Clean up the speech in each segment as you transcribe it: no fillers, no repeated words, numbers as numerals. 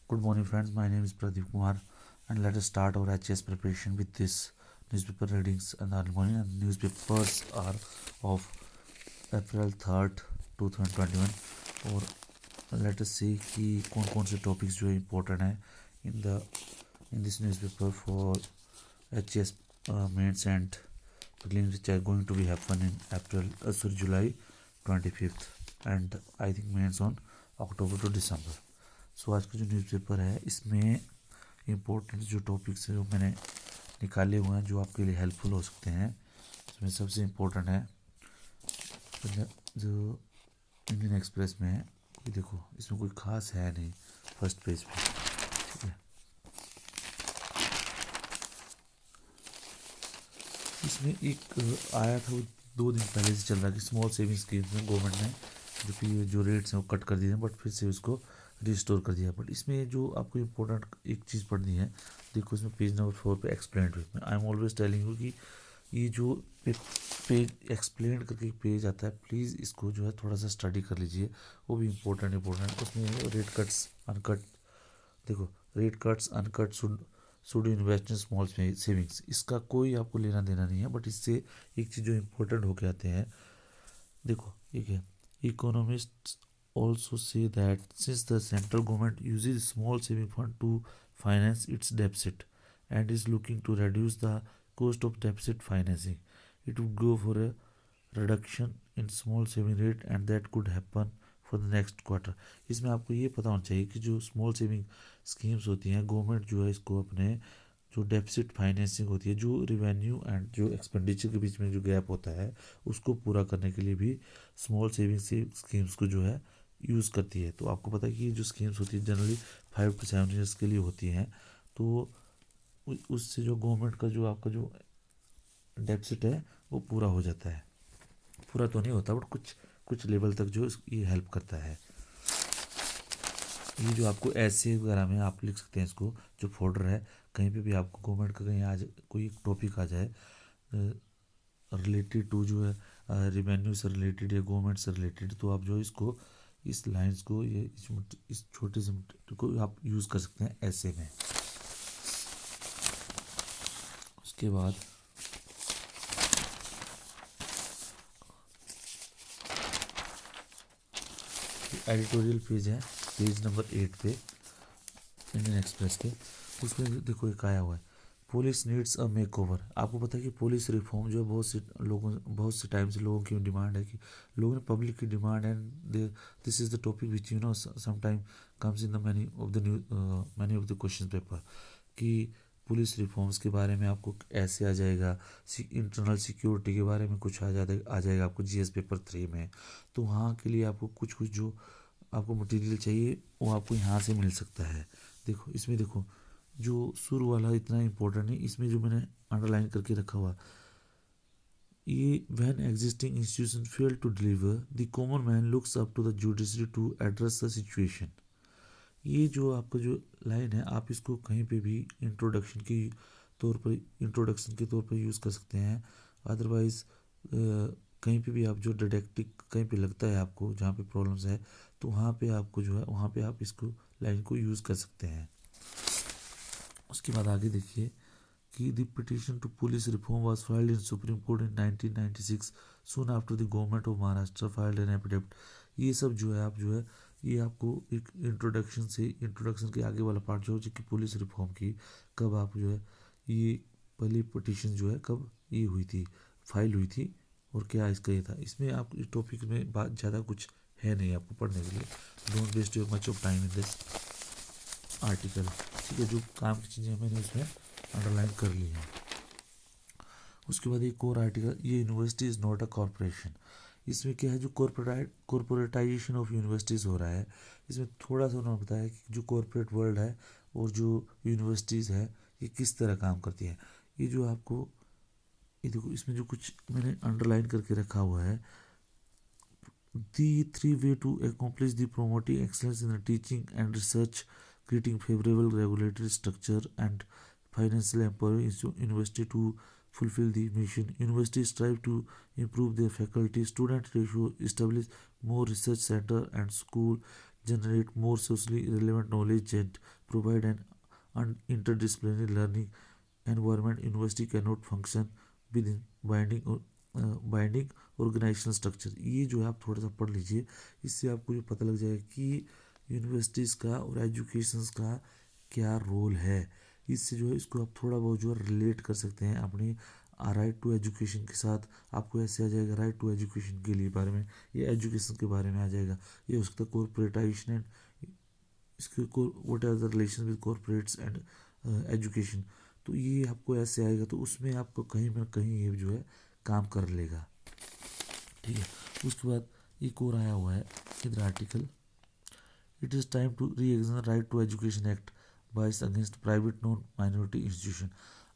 Good morning, friends. My name is Pradeep Kumar, and let us start our HS preparation with this newspaper readings and early morning. And newspapers are of April 3rd 2021 और let us see कि कौन कौन से topics जो है important है in this newspaper for HS mains and prelims which are going to be happen in July 25th and I think mains on October to December. सो आज का जो न्यूज़पेपर है इसमें इम्पोर्टेंट जो टॉपिक्स है वो मैंने निकाले हुए हैं जो आपके लिए हेल्पफुल हो सकते हैं। इसमें सबसे इम्पोर्टेंट है जो इंडियन एक्सप्रेस में है। ये देखो इसमें कोई खास है नहीं फर्स्ट पेज पे, ठीक है। इसमें एक आया था वो 2 दिन पहले से चल रहा है कि स्मॉल सेविंग स्कीम्स में गवर्नमेंट ने जो रेट्स हैं वो कट कर दिए हैं, बट फिर से उसको रिस्टोर कर दिया। बट इसमें जो आपको इम्पोर्टेंट एक चीज़ पढ़नी है, देखो इसमें पेज नंबर 4 पे एक्सप्लेन में I am always telling you कि ये जो पेज एक्सप्लेन करके पेज आता है, प्लीज़ इसको जो है थोड़ा सा स्टडी कर लीजिए, वो भी इम्पोर्टेंट उसमें रेट कट्स अनकट, देखो rate cuts uncut should invest in small savings, इसका कोई आपको लेना देना नहीं है। बट इससे एक चीज़ जो इम्पोर्टेंट होके आते हैं, देखो ठीक है, economist also say that since the central government uses small saving fund to finance its deficit and is looking to reduce the cost of deficit financing, it would go for a reduction in small saving rate and that could happen for the next quarter. इसमें आपको ये पता होना चाहिए कि जो small saving schemes होती हैं, गवर्नमेंट जो है इसको अपने जो डेफिसिट फाइनेंसिंग होती है, जो रिवेन्यू एंड जो एक्सपेंडिचर के बीच में जो गैप होता है उसको पूरा करने के लिए भी स्मॉल सेविंग स्कीम्स को जो है यूज़ करती है। तो आपको पता है कि जो स्कीम्स होती है जनरली 5 to 7 ईयर्स के लिए होती हैं। तो उससे जो गवर्नमेंट का जो आपका जो डेफिसिट है वो पूरा हो जाता है, पूरा तो नहीं होता बट कुछ लेवल तक जो ये हेल्प करता है। ये जो आपको ऐसे वगैरह में आप लिख सकते हैं इसको, जो फोल्डर है कहीं पे भी आपको गवर्नमेंट का कहीं आज कोई एक टॉपिक आ जाए रिलेटेड टू जो है रिवेन्यू से रिलेटेड या गवर्नमेंट से रिलेटेड, तो आप जो इसको इस लाइंस को ये इस छोटे से को आप यूज़ कर सकते हैं ऐसे में। उसके बाद एडिटोरियल पेज है, पेज नंबर 8 पे इंडियन एक्सप्रेस के, उसमें देखो एक आया हुआ है police needs a make over. आपको पता है कि पुलिस रिफॉर्म जो है बहुत से टाइम से लोगों की डिमांड है, कि लोगों ने पब्लिक की demand and this is the topic which some time comes in the many of the question paper, कि पुलिस रिफॉर्म्स के बारे में आपको ऐसे आ जाएगा, इंटरनल सिक्योरिटी के बारे में कुछ आ जाएगा आपको जीएस पेपर 3 में। तो वहाँ के लिए आपको कुछ जो आपको मटेरियल चाहिए वो आपको यहाँ से मिल सकता है। देखो इसमें देखो जो शुरू वाला इतना इम्पोर्टेंट नहीं, इसमें जो मैंने अंडरलाइन करके रखा हुआ, ये when existing institution fail to deliver the common man looks up to the judiciary to address the situation. ये जो आपका जो लाइन है आप इसको कहीं पे भी इंट्रोडक्शन के तौर पर यूज़ कर सकते हैं। अदरवाइज़ कहीं पे भी आप जो डिडेक्टिक कहीं पे लगता है आपको जहाँ पे प्रॉब्लम्स है, तो वहाँ पे आपको जो है वहाँ पे आप इसको लाइन को यूज़ कर सकते हैं। उसके बाद आगे देखिए कि the petition to police reform was filed in Supreme Court in 1996 soon after the government of Maharashtra filed an affidavit. ये सब जो है आप जो है ये आपको एक इंट्रोडक्शन के आगे वाला पार्ट जो है कि पुलिस रिफॉर्म की कब आप जो है ये पहली पिटिशन जो है कब ये हुई थी, फाइल हुई थी और क्या इसका ये था। इसमें आप इस टॉपिक में बात ज़्यादा कुछ है नहीं आपको पढ़ने के लिए, don't waste your much of time in this article, ठीक है। जो काम की चीज़ें मैंने उसमें अंडरलाइन कर ली है। उसके बाद एक और आर्टिकल, ये university is not a corporation. इसमें क्या है जो कॉरपोरेटाइजेशन ऑफ यूनिवर्सिटीज़ हो रहा है, इसमें थोड़ा सा उन्होंने बताया कि जो कॉरपोरेट वर्ल्ड है और जो यूनिवर्सिटीज़ है ये किस तरह काम करती है। ये जो आपको ये देखो इसमें जो कुछ मैंने अंडरलाइन करके रखा हुआ है, the 3 way to accomplish the promoting excellence in the teaching and research, creating favorable regulatory structure and financial empowering university to fulfill the mission. Universities strive to improve their faculty student ratio, establish more research center and school, generate more socially relevant knowledge and provide an interdisciplinary learning environment. University cannot function within binding organisational structure. ये जो है आप थोड़ा सा पढ़ लीजिए, इससे आपको जो पता लग जाएगा कि यूनिवर्सिटीज़ का और एजुकेशंस का क्या रोल है। इससे जो है इसको आप थोड़ा बहुत जो है रिलेट कर सकते हैं अपनी राइट टू एजुकेशन के साथ। आपको ऐसे आ जाएगा राइट टू एजुकेशन के लिए बारे में, ये एजुकेशन के बारे में आ जाएगा। ये हो सकता है कॉर्पोरेटाइजेशन एंड इसके what are the relation with corporates and education. तो ये आपको ऐसे आएगा, तो उसमें आपको कहीं ना कहीं ये जो है काम कर लेगा, ठीक है। उसके बाद एक और आया हुआ है इधर article, it is time to re examine right to education act bias against private non minority institution.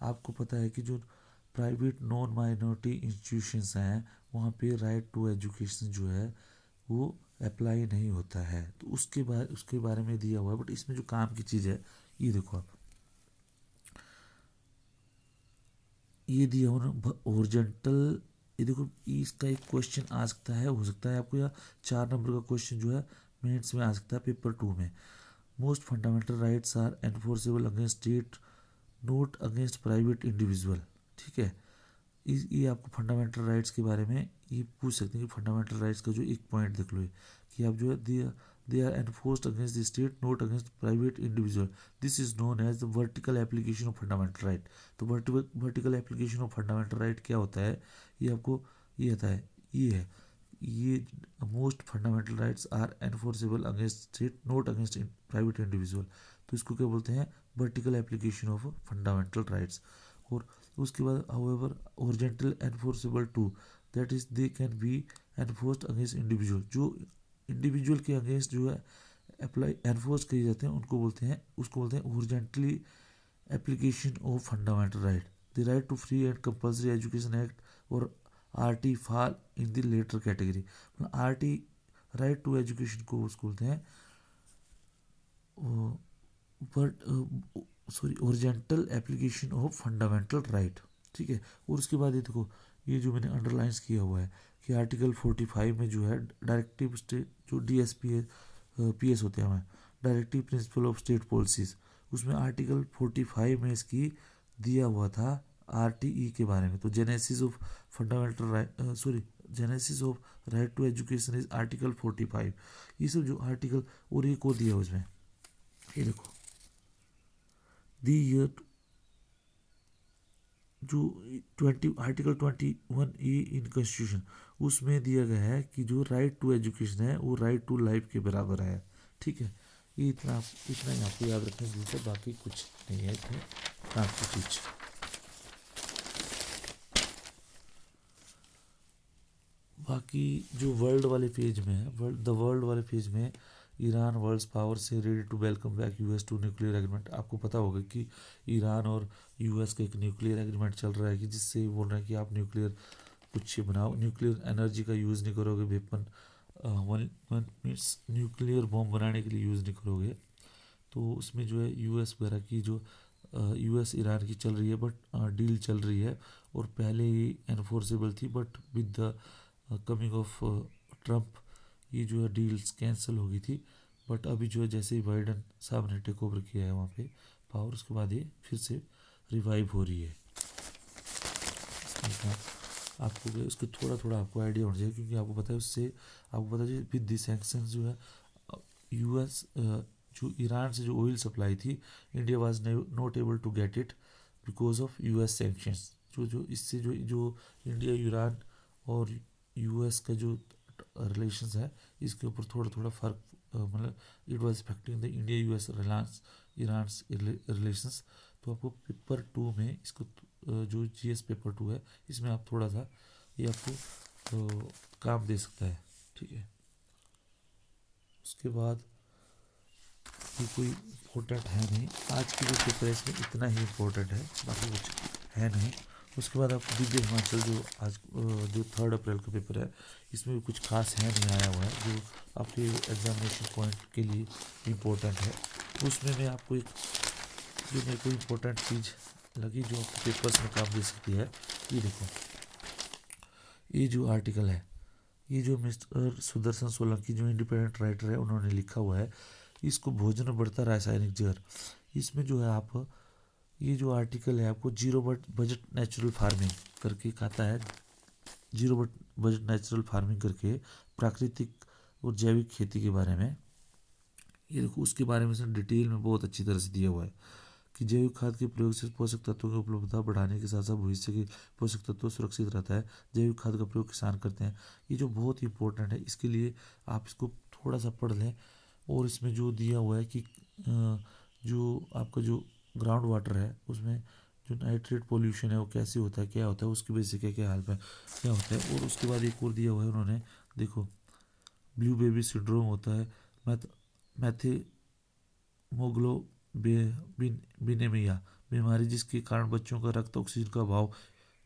आपको पता है कि जो प्राइवेट नॉन माइनॉरिटी इंस्टीट्यूशंस हैं वहाँ पे राइट टू एजुकेशन जो है वो अप्लाई नहीं होता है। तो उसके बारे में दिया हुआ है, बट इसमें जो काम की चीज़ है ये देखो आप, ये दिया हुआ ना ओरिजेंटल। ये देखो इसका एक क्वेश्चन आ सकता है, हो सकता है आपको, या 4 नंबर का क्वेश्चन जो है मिनट्स में आ सकता है पेपर 2 में। Most fundamental rights are enforceable against state not against private individual, ठीक है। ये आपको फंडामेंटल राइट्स के बारे में ये पूछ सकते हैं कि फंडामेंटल राइट्स का जो एक पॉइंट देख लो कि आप जो है they are enforced against the state not against private individual, this is known as the vertical application of fundamental right. तो vertical application of fundamental right क्या होता है, ये आपको ये आता है, ये है ये most fundamental rights are enforceable against state not against private individual. तो इसको क्या बोलते हैं, vertical application of fundamental rights. और उसके बाद however horizontal enforceable too, that is they can be enforced against individual. जो इंडिविजुअल के अगेंस्ट जो है अप्लाई एनफोर्स किए जाते हैं उसको बोलते हैं horizontally application of fundamental right. The right to free and compulsory education act और RT fall in the latter category. मतलब आरटी राइट टू एजुकेशन को उसको बोलते हैं horizontal application of fundamental right, ठीक है। और उसके बाद ये देखो, ये जो मैंने अंडरलाइंस किया हुआ है कि आर्टिकल 45 में जो है डायरेक्टिव स्टेट जो DSP PS होते हैं हमें, directive principle of state policies, उसमें आर्टिकल 45 में इसकी दिया हुआ था RTE के बारे में। तो genesis of fundamental right genesis of right to education is article 45। ये सब जो आर्टिकल और एक और दिया हुआ इसमें, ये देखो दी ईयर जो आर्टिकल 21E इन कॉन्स्टिट्यूशन, उसमें दिया गया है कि जो राइट टू एजुकेशन है वो राइट टू लाइफ के बराबर है, ठीक है। ये इतना ही आपको याद रखने की जरूरत है, बाकी कुछ नहीं है इसमें काम की चीज। बाकी जो वर्ल्ड वाले पेज में है, वर्ल्ड वाले पेज में ईरान वर्ल्ड्स पावर से ready to welcome back US to nuclear agreement. आपको पता होगा कि मीरान और यूएस का एक न्यूक्लियर एग्रीमेंट चल रहा है कि जिससे बोल रहे हैं कि आप न्यूक्लियर कुछ बनाओ, न्यूक्लियर एनर्जी का यूज़ नहीं करोगे, वेपन मीन्स न्यूक्लियर बॉम्ब बनाने के लिए यूज़ नहीं करोगे। तो उसमें जो है यूएस वगैरह की जो यूएस ईरान की चल रही है, बट डील चल रही है और पहले ही एनफोर्सेबल थी, but with the coming of Trump ये जो है डील्स कैंसिल हो गई थी। बट अभी जो है जैसे ही बाइडन साहब ने टेक ओवर किया है वहाँ पे पावर, उसके बाद ये फिर से रिवाइव हो रही है। आपको उसके थोड़ा आपको आइडिया होना चाहिए, क्योंकि आपको पता है उससे आपको पता है विद दी सैंक्शंस जो है यूएस जो ईरान से जो ऑयल सप्लाई थी, India was not able to get it because of US sanctions. जो इससे जो इंडिया ईरान और यूएस का जो रिलेशंस है इसके ऊपर थोड़ा फ़र्क, मतलब it was affecting the India US Iran relations. तो आपको पेपर 2 में इसको जो GS पेपर 2 है इसमें आप थोड़ा सा ये आपको काम दे सकता है, ठीक है। उसके बाद ये कोई इम्पोर्टेंट है नहीं, आज की जो पेपर है इसमें इतना ही इम्पोर्टेंट है, बाकी कुछ है नहीं। उसके बाद आप दिव्य हिमाचल जो 3 अप्रैल का पेपर है इसमें भी कुछ खास है नहीं आया हुआ है, जो आपके एग्जामिनेशन पॉइंट के लिए इम्पोर्टेंट है। उसमें मैं आपको जो मेरे को इम्पोर्टेंट चीज़ लगी जो आपके पेपर्स में काम दे सकती है, ये देखो, ये जो आर्टिकल है ये जो मिस्टर सुदर्शन सोलंकी जो इंडिपेंडेंट राइटर है उन्होंने लिखा हुआ है, इसको भोजन में बढ़ता रासायनिक जहर। इसमें जो है आप ये जो आर्टिकल है आपको जीरो बजट नेचुरल फार्मिंग करके कहता है, जीरो बजट नेचुरल फार्मिंग करके प्राकृतिक और जैविक खेती के बारे में। ये देखो उसके बारे में इसने डिटेल में बहुत अच्छी तरह से दिया हुआ है कि जैविक खाद के प्रयोग से पोषक तत्वों की उपलब्धता बढ़ाने के साथ साथ भविष्य के पोषक तत्व सुरक्षित रहता है। जैविक खाद का प्रयोग किसान करते हैं, ये जो बहुत ही इंपॉर्टेंट है, इसके लिए आप इसको थोड़ा सा पढ़ लें। और इसमें जो दिया हुआ है कि जो आपका जो ग्राउंड वाटर है उसमें जो नाइट्रेट पोल्यूशन है वो कैसे होता है, क्या होता है, उसकी वजह से क्या क्या हाल में क्या होता है। और उसके बाद एक और दिया हुआ है उन्होंने, देखो ब्लू बेबी सिंड्रोम होता है, मैथेमोग्लोबिनेमिया बीमारी जिसके कारण बच्चों का रक्त ऑक्सीजन का अभाव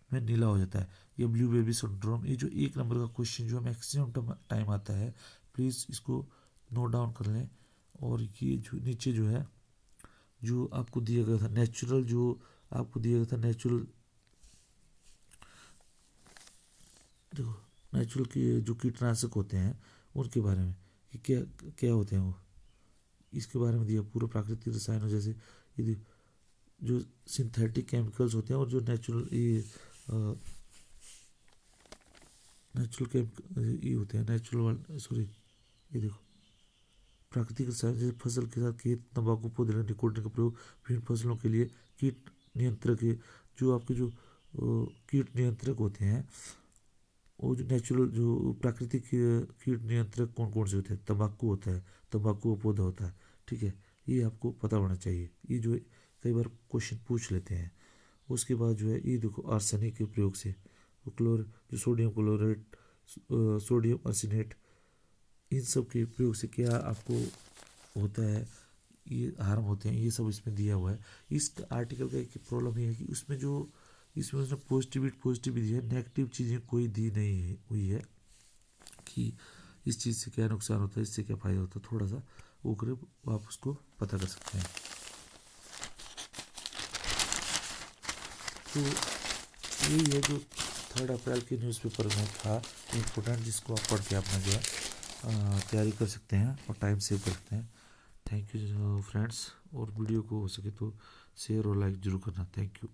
में नीला हो जाता है। ये ब्लू बेबी सिंड्रोम, ये जो एक नंबर का क्वेश्चन जो मैक्सिमम टाइम आता है, प्लीज़ इसको नोट डाउन कर लें। और ये जो नीचे जो है जो आपको दिया गया था नेचुरल, जो आपको दिया गया था नेचुरल, देखो नेचुरल की जो कीटनाशक होते हैं उनके बारे में कि क्या क्या होते हैं वो, इसके बारे में दिया पूरा प्राकृतिक रसायनों जैसे ये जो सिंथेटिक केमिकल्स होते हैं और जो नेचुरल ये नेचुरल केमिकल ये होते हैं नेचुरल सॉरी ये देखो प्राकृतिक रसायन जैसे फसल के साथ खेत तंबाकू पौधे निकोटीन का प्रयोग विभिन्न फसलों के लिए कीट नियंत्रक है। जो आपके जो कीट नियंत्रक होते हैं वो जो नेचुरल जो प्राकृतिक कीट नियंत्रक कौन कौन से होते हैं, तंबाकू होता है, तंबाकू का पौधा होता है, ठीक है, ये आपको पता होना चाहिए। ये जो कई बार क्वेश्चन पूछ लेते हैं। उसके बाद जो है ये देखो आर्सेनिक के प्रयोग से क्लोर जो सोडियम क्लोराइड, सोडियम अर्सेनेट, इन सब के प्रयोग से क्या आपको होता है, ये हार्म होते हैं, ये सब इसमें दिया हुआ है। इस आर्टिकल का एक प्रॉब्लम ये है कि उसमें जो इसमें उसने पॉजिटिव भी दिया है, नेगेटिव चीज़ें कोई दी नहीं हुई है कि इस चीज़ से क्या नुकसान होता है, इससे क्या फ़ायदा होता है, थोड़ा सा वो करे आप उसको पता कर सकते हैं। तो यही है जो 3 अप्रैल के न्यूज़पेपर में था इम्पोर्टेंट, जिसको आप पढ़ के अपना जो है तैयारी कर सकते हैं और टाइम सेव कर सकते हैं। थैंक यू फ्रेंड्स, और वीडियो को हो सके तो शेयर और लाइक ज़रूर करना। Thank you.